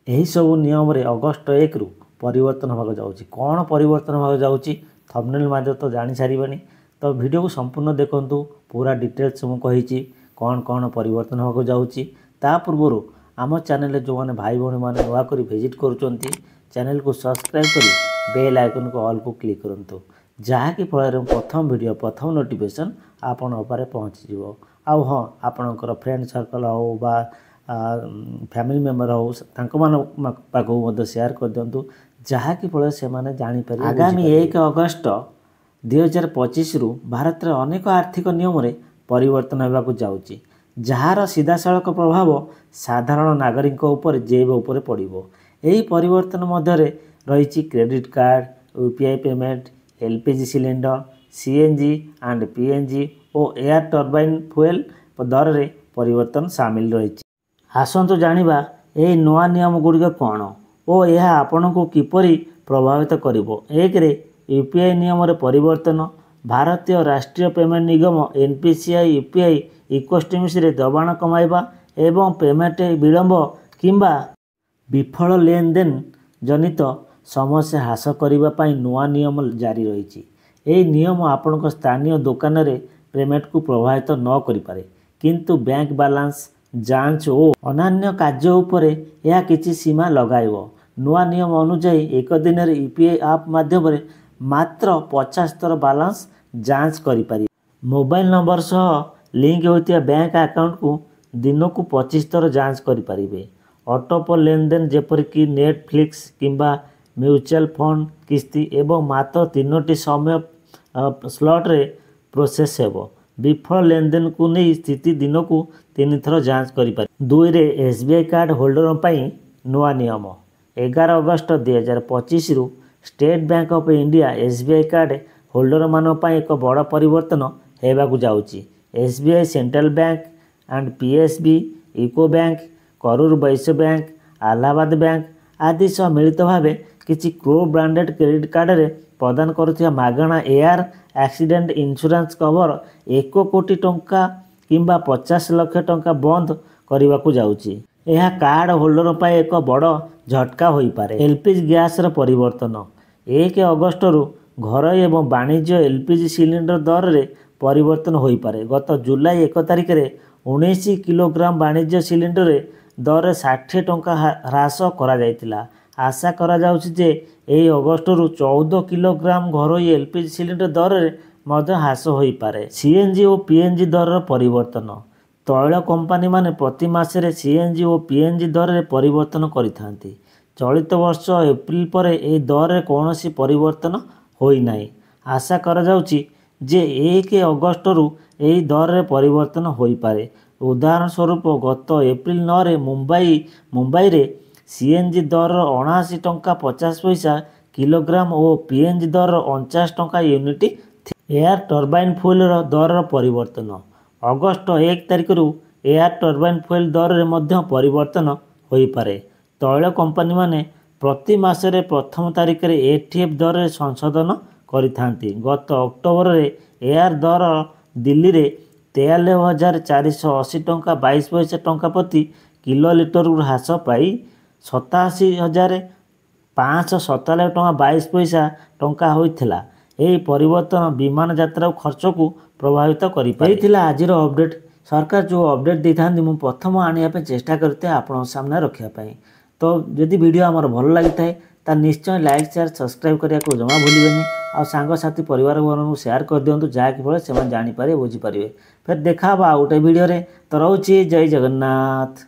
यही सब नियम रे अगस्ट 1 रु परिवर्तन होगा जाउची। कौन परिवर्तन होगा जाउची थंबनेल माध्यम तो जानी सारिबनी। तो वीडियो को संपूर्ण देखंतु, पूरा डिटेल्स मु कहिची कौन कौन परिवर्तन होगा जाउची। ता पूर्व आम चैनल जो मैंने भाई भौणी मैंने नुआ कर विजिट करुँच चैनल को सब्सक्राइब कर बेल आइकन को ऑल को क्लिक करंतु, जहाँकि फल प्रथम वीडियो प्रथम नोटिफिकेशन आपण पारे पहुँची जीवो। आउ हाँ, आपणकर फ्रेंड सर्कल हो बा फैमिली मेंबर हो पाखु शेयर कर दिंतु, जहाँकि फल से जापर। आगामी 1 अगस्ट 2025 रु भारत में अनेक आर्थिक नियम रे परिवर्तन होगा जाउची, जार सीधासलख प्रभाव साधारण नागरिक उपर जैव उपर पड़ो। यही परिवर्तन मध्य रही credit card, UPI payment, LPG cylinder, CNG and PNG और एयर टर्बाइन फ्यूएल दर रे परिवर्तन सामिल रही। आसतु जानिबा यही नुआ नियम गुड़िक कौन और यह आपण को किपरि प्रभावित करिवो। 1 रे यूपीआई नियम रे परिवर्तन। भारतीय राष्ट्रीय पेमेंट निगम एनपीसीआई यूपीआई इकोसिस्टम्स रे दबाण कमाइबा एवं पेमेंट विलंब किंबा विफल लेनदेन जनित समस्या ह्रास करने नुआ नियम जारी रही। यह नियम आपण स्थानीय दुकान रे पेमेंट को प्रभावित न करें, किंतु बैंक बैलेंस जांच और अन्य कार्य उपरे यह किसी सीमा लगाइब। नुआ नियम अनुसार एक दिन यूपीआई ऐप माध्यम मात्र 50 थर बैलेंस जांच करि। मोबाइल नंबर सह लिंक होता बैंक अकाउंट को दिन को 25 थर जांच करें। ऑटोपे लेनदेन जेपरिक नेटफ्लिक्स किंबा म्यूचुअल फंड किस्ती एवं मात्र 3टी समय स्लॉट रे प्रोसेस हेबो। विफल लेनदेन को नहीं स्थिति दिन को 3 थर जांच करें। 2 रे एसबीआई कार्ड होल्डर पर नुआ नियम। 11 अगस्ट 2025 रु state bank of India SBI card holder मान पर एक बड़ परिवर्तन होगा जाउची। SBI central bank and PSB, UCO bank, Karur Vysya bank, Allahabad bank आदि सह मिलित भाव किसी को ब्रांडेड क्रेडिट कार्ड रे प्रदान करुथिया मागणा एयर एक्सीडेंट इंश्योरेंस कवर 1 कोटी टंका किंबा 50 लाख टंका बंद करने को जाउची। यह कार्ड होल्डर पर एक बड़ झटका हो पारे। एलपीजी गैस परिवर्तन। 1 अगस्ट रु घर एवं वाणिज्य एलपीजी सिलिंडर दर रे परिवर्तन हो पारे। गत जुलाई 1 तारिख रे 19 किलोग्राम वाणिज्य सिलिंडर रे दर 60 टंका ह्रास करा जायतिला। आशा करा जाउछि जे एही अगस्ट रु 14 किलोग्राम घरोई एलपीजी सिलिंडर दर रे मध्य ह्रास हो पारे। सीएनजी और पीएनजी दर परिवर्तन। तैल कंपनी माने प्रति मासरे सीएनजी और पीएनजी दर रे परिवर्तन करिथांती। चलित वर्ष एप्रिल पर ए दर रे कौनसी परिवर्तन होई नाही। आशा करा जाउछि जे 1 अगस्ट रु एही दर रे परिवर्तन होई पारे। उदाहरण स्वरूप गत एप्रिल 9 रे मुंबई रे सीएनजी दर 79 टंका 50 पैसा किलोग्राम और पीएनजी दर 49 टंका यूनिट। एयर टर्बाइन फ्यूएल दर परिवर्तन। अगस्ट 1 तारिख रु एयर टर्बाइन फ्यूएल दर रे मध्य परिवर्तन हो पारे। तैल कंपनी माने प्रति मासरे प्रथम तारिख रे एटीएफ दर रे संशोधन करिथांती। गत अक्टोबर रे एयर दर दिल्ली रे 43,480 टंका 22 पैसा टंका प्रति किलो लिटर ह्रास पाई 87,597 टंका 22 पैसा टंका होइथिला। यही परिवर्तन विमान यात्रा खर्च को प्रभावित करिथिला। आजिर अपडेट सरकार जो अपडेट देथांती मु प्रथम आनिया पे चेष्टा करते आपण सामने रखिया पाई। तो जदि वीडियो हमर भल लागि थाए ता निश्चय लाइक शेयर सब्सक्राइब करिया को जमा भूलिबेनी। आ सांग साथी परिवार को शेयर कर दियंतु, जहाँकि फल से जानी पारे बुझी पारे। फिर देखा गोटे वीडियो रे। तो रहउची जय जगन्नाथ।